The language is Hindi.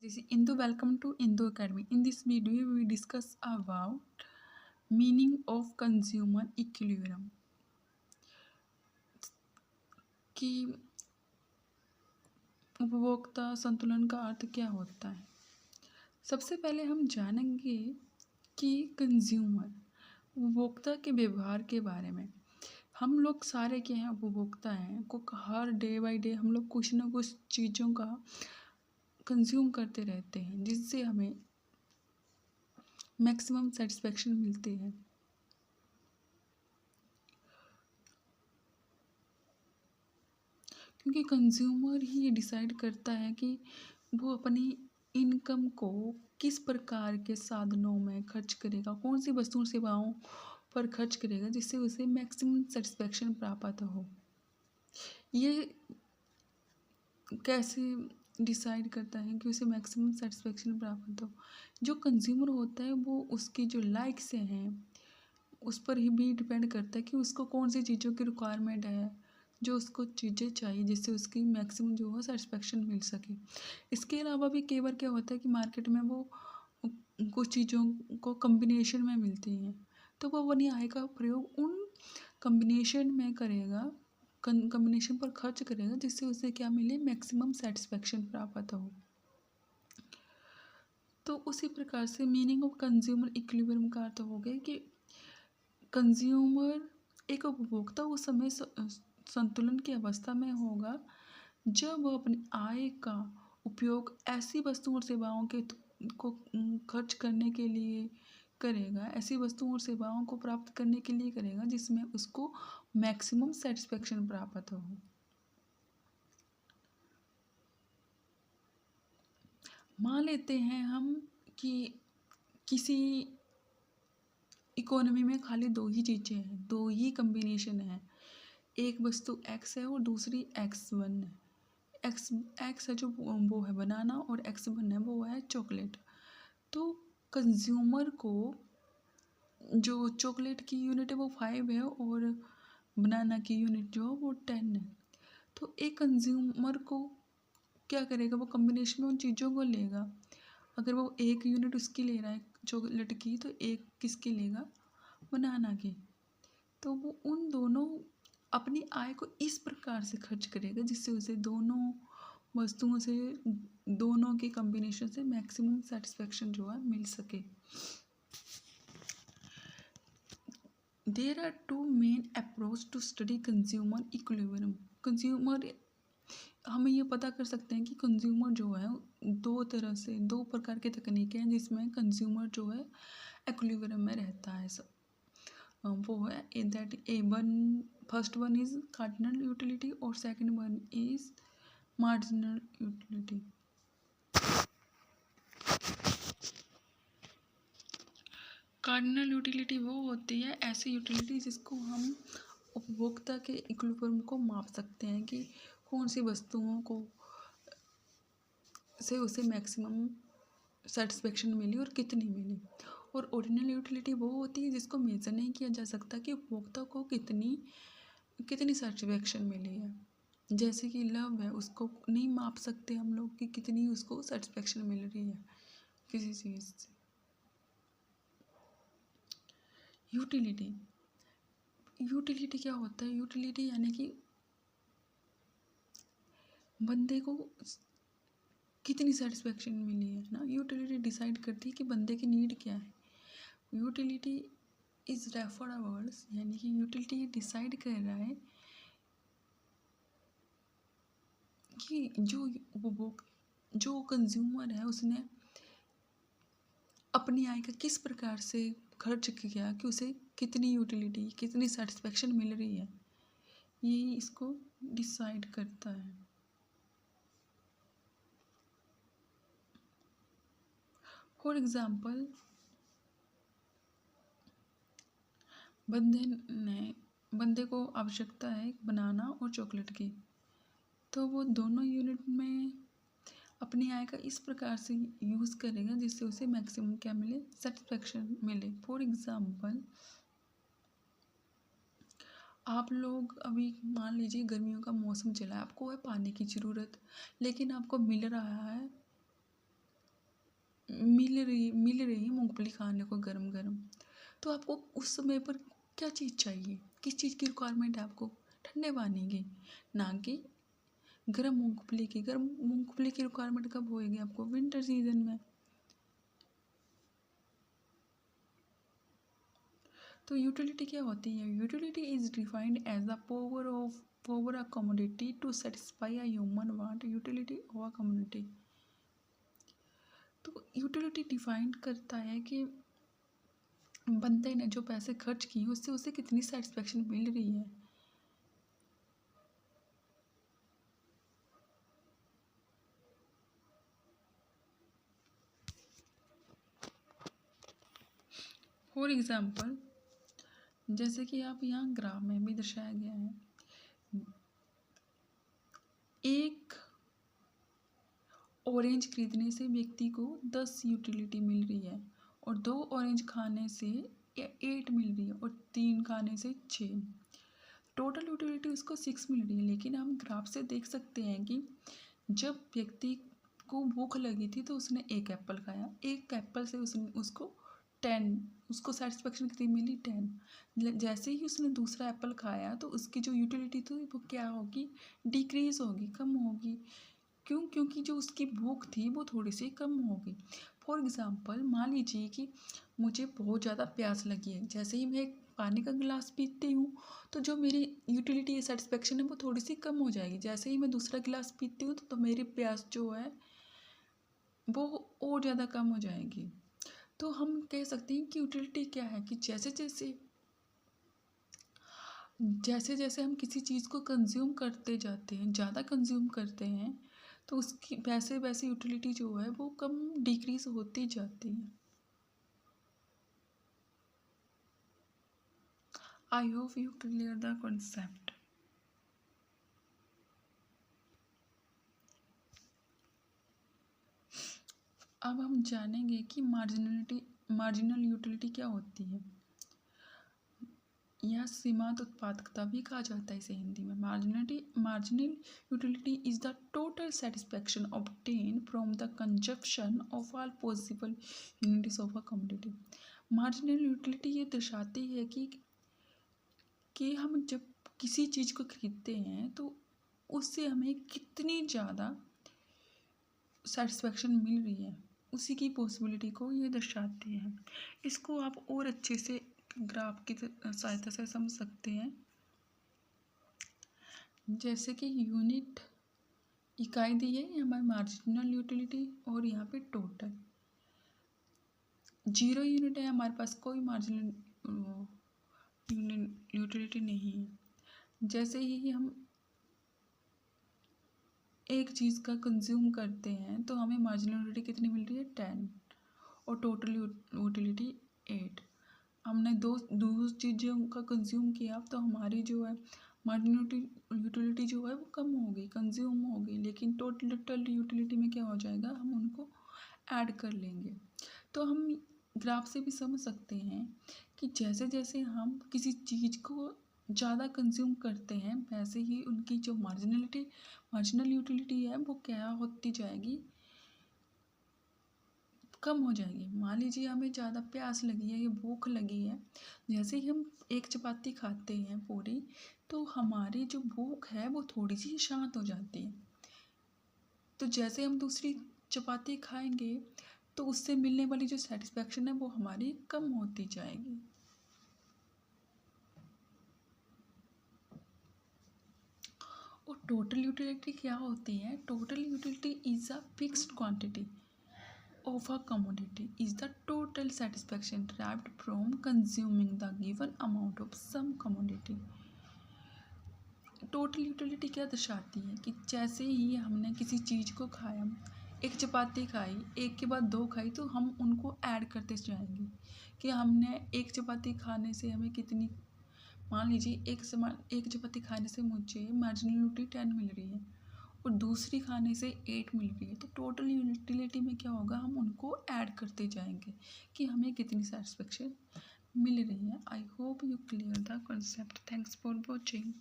This is Indu. Welcome to Indu Academy. In this video, we discuss about meaning of consumer equilibrium. कि उपभोक्ता संतुलन का अर्थ क्या होता है। सबसे पहले हम जानेंगे कि कंज्यूमर उपभोक्ता के व्यवहार के बारे में। हम लोग सारे क्या हैं, उपभोक्ता हैं को हर डे बाय डे हम लोग कुछ ना कुछ चीज़ों का कंज्यूम करते रहते हैं जिससे हमें मैक्सिमम सेटिस्फेक्शन मिलती है। क्योंकि कंज्यूमर ही ये डिसाइड करता है कि वो अपनी इनकम को किस प्रकार के साधनों में खर्च करेगा, कौन सी वस्तु सेवाओं पर खर्च करेगा जिससे उसे मैक्सिमम सेटिस्फेक्शन प्राप्त हो। ये कैसे डिसाइड करता है कि उसे मैक्सिमम सेटिस्फेक्शन प्राप्त हो। जो कंज्यूमर होता है वो उसकी जो लाइक्स हैं उस पर ही भी डिपेंड करता है कि उसको कौन सी चीज़ों की रिक्वायरमेंट है, जो उसको चीज़ें चाहिए जिससे उसकी मैक्सिमम जो है सेटिस्फेक्शन मिल सके। इसके अलावा भी कई बार क्या होता है कि मार्केट में वो कुछ चीज़ों को कम्बिनेशन में मिलती हैं, तो वो अपनी आय का प्रयोग उन कम्बिनेशन में करेगा, कम्बिनेशन पर खर्च करेगा जिससे उसे क्या मिले, मैक्सिमम सेटिस्फेक्शन प्राप्त हो। तो उसी प्रकार से मीनिंग ऑफ कंज्यूमर इक्विलिब्रियम का अर्थ हो गया कि कंज्यूमर एक उपभोक्ता उस समय संतुलन की अवस्था में होगा जब वह अपनी आय का उपयोग ऐसी वस्तुओं और सेवाओं के को खर्च करने के लिए करेगा, ऐसी वस्तुओं और सेवाओं को प्राप्त करने के लिए करेगा जिसमें उसको मैक्सिमम सेटिस्फेक्शन प्राप्त हो। मान लेते हैं हम कि किसी इकोनॉमी में खाली दो ही चीज़ें हैं, दो ही कम्बिनेशन है। एक वस्तु एक्स है और दूसरी X1 है। एक्स है जो वो है बनाना और X1 है वो है चॉकलेट। तो कंज्यूमर को जो चॉकलेट की यूनिट है वो 5 है और बनाना की यूनिट जो है वो 10 है। तो एक कंज्यूमर को क्या करेगा, वो कम्बिनेशन में उन चीज़ों को लेगा। अगर वो एक यूनिट उसकी ले रहा है चॉकलेट की तो एक किसकी लेगा, बनाना की। तो वो उन दोनों अपनी आय को इस प्रकार से खर्च करेगा जिससे उसे दोनों वस्तुओं से, दोनों के कॉम्बिनेशन से मैक्सिमम सेटिस्फेक्शन जो है मिल सके। There are two main approach to study consumer equilibrium. Consumer हमें ये पता कर सकते हैं कि कंज्यूमर जो है दो प्रकार के तकनीकें हैं जिसमें कंज्यूमर जो है इक्विलिब्रियम में रहता है। सब वो है that first one is cardinal utility और second one is marginal utility. Cardinal utility वो होती है ऐसी यूटिलिटी जिसको हम उपभोक्ता के इक्विलिब्रियम को माप सकते हैं कि कौन सी वस्तुओं को से उसे मैक्सिमम सेटिस्फेक्शन मिली और कितनी मिली। और ऑर्डिनल यूटिलिटी वो होती है जिसको मेजर नहीं किया जा सकता कि उपभोक्ता को कितनी कितनी सेटिस्फेक्शन मिली है। जैसे कि लव है, उसको नहीं माप सकते हम लोग कि कितनी उसको सेटिस्फेक्शन मिल रही है किसी चीज़ से। यूटिलिटी, यूटिलिटी क्या होता है, यूटिलिटी यानी कि बंदे को कितनी सेटिस्फेक्शन मिली है ना। यूटिलिटी डिसाइड करती है कि बंदे की नीड क्या है। यूटिलिटी इज रेफर वर्ड्स, यानी कि यूटिलिटी डिसाइड कर रहा है कि जो कंज्यूमर है उसने अपनी आय का किस प्रकार से खर्च किया कि उसे कितनी यूटिलिटी, कितनी सेटिस्फेक्शन मिल रही है, ये इसको डिसाइड करता है। फॉर एग्जाम्पल, बंदे को आवश्यकता है बनाना और चॉकलेट की, तो वो दोनों यूनिट में अपनी आय का इस प्रकार से यूज़ करेगा जिससे उसे मैक्सिमम क्या मिले, सेटिस्फेक्शन मिले। फॉर एग्जाम्पल, आप लोग अभी मान लीजिए गर्मियों का मौसम चला है, आपको है पानी की ज़रूरत, लेकिन आपको मिल रहा है मिल रही है मूंगफली खाने को गरम गरम, तो आपको उस समय पर क्या चीज़ चाहिए, किस चीज़ की रिक्वायरमेंट है आपको? ठंडे पानी की, ना कि गरम मूंगफली की। गरम मूंगफली की रिक्वायरमेंट कब होएगी आपको? विंटर सीजन में। तो यूटिलिटी क्या होती है? Utility is defined as the power a commodity to satisfy a human want. Utility of a community, तो यूटिलिटी डिफाइन करता है कि बंदे ने जो पैसे खर्च किए उससे उसे कितनी सेटिस्फेक्शन मिल रही है। फॉर एग्जाम्पल, जैसे कि आप यहाँ ग्राफ में भी दर्शाया गया है, एक ऑरेंज खरीदने से व्यक्ति को 10 यूटिलिटी मिल रही है, और 2 ऑरेंज खाने से 8 मिल रही है, और 3 खाने से 6। टोटल यूटिलिटी उसको 6 मिल रही है। लेकिन हम ग्राफ से देख सकते हैं कि जब व्यक्ति को भूख लगी थी तो उसने एक एप्पल खाया, एक एप्पल से उसको 10, उसको सेटिस्फेक्शन कितनी मिली? 10। जैसे ही उसने दूसरा एप्पल खाया तो उसकी जो यूटिलिटी थी वो क्या होगी? डिक्रीज होगी, कम होगी। क्यों? क्योंकि जो उसकी भूख थी वो थोड़ी सी कम होगी। फॉर एग्ज़ाम्पल, मान लीजिए कि मुझे बहुत ज़्यादा प्यास लगी है, जैसे ही मैं एक पानी का गिलास पीती हूँ तो जो मेरी यूटिलिटी या सेटिस्फेक्शन है वो थोड़ी सी कम हो जाएगी। जैसे ही मैं दूसरा गिलास पीती हूँ तो मेरी प्यास जो है वो और ज़्यादा कम हो जाएगी। तो हम कह सकते हैं कि यूटिलिटी क्या है कि जैसे जैसे हम किसी चीज़ को कंज्यूम करते जाते हैं, ज़्यादा कंज्यूम करते हैं, तो उसकी वैसे वैसे यूटिलिटी जो है वो कम डिक्रीज होती जाती है। I hope you clear the concept. अब हम जानेंगे कि मार्जिनल यूटिलिटी क्या होती है, या सीमांत उत्पादकता भी कहा जाता है इसे हिंदी में। Marginal utility is the total satisfaction obtain from the consumption of all possible units of a commodity. Marginal utility ये दर्शाती है कि हम जब किसी चीज़ को खरीदते हैं तो उससे हमें कितनी ज़्यादा सेटिस्फेक्शन मिल रही है, उसी की पॉसिबिलिटी को ये दर्शाते हैं। इसको आप और अच्छे से ग्राफ की सहायता से समझ सकते हैं। जैसे कि यूनिट इकाई दी है हमारी मार्जिनल यूटिलिटी, और यहाँ पे टोटल 0 यूनिट है, हमारे पास कोई मार्जिनल यूटिलिटी नहीं है। जैसे ही हम एक चीज़ का कंज्यूम करते हैं तो हमें मार्जिनल यूटिलिटी कितनी मिल रही है? 10, और टोटल यूटिलिटी 8। हमने दो चीज़ों का कंज्यूम किया तो हमारी जो है मार्जिनल यूटिलिटी जो है वो कम होगी, कंज्यूम होगी, लेकिन टोटल यूटिलिटी में क्या हो जाएगा? हम उनको ऐड कर लेंगे। तो हम ग्राफ से भी समझ सकते हैं कि जैसे जैसे हम किसी चीज़ को ज़्यादा कंज्यूम करते हैं वैसे ही उनकी जो मार्जिनल यूटिलिटी है वो क्या होती जाएगी? कम हो जाएगी। मान लीजिए हमें ज़्यादा प्यास लगी है या भूख लगी है, जैसे ही हम एक चपाती खाते हैं पूरी, तो हमारी जो भूख है वो थोड़ी सी शांत हो जाती है। तो जैसे हम दूसरी चपाती खाएंगे तो उससे मिलने वाली जो सेटिस्फेक्शन है वो हमारी कम होती जाएगी। और टोटल यूटिलिटी क्या होती है? Total utility is a fixed quantity of a commodity is the total satisfaction derived from consuming the given amount of some commodity। Total utility क्या दर्शाती है कि जैसे ही हमने किसी चीज़ को खाया, एक चपाती खाई, एक के बाद 2 खाई, तो हम उनको ऐड करते जाएंगे कि हमने एक चपाती खाने से हमें कितनी, मान लीजिए एक चपाती खाने से मुझे मार्जिनल यूटिलिटी 10 मिल रही है और दूसरी खाने से 8 मिल रही है, तो टोटल यूटिलिटी में क्या होगा? हम उनको ऐड करते जाएंगे कि हमें कितनी सेटिस्फेक्शन मिल रही है। I hope you clear the concept. Thanks for watching.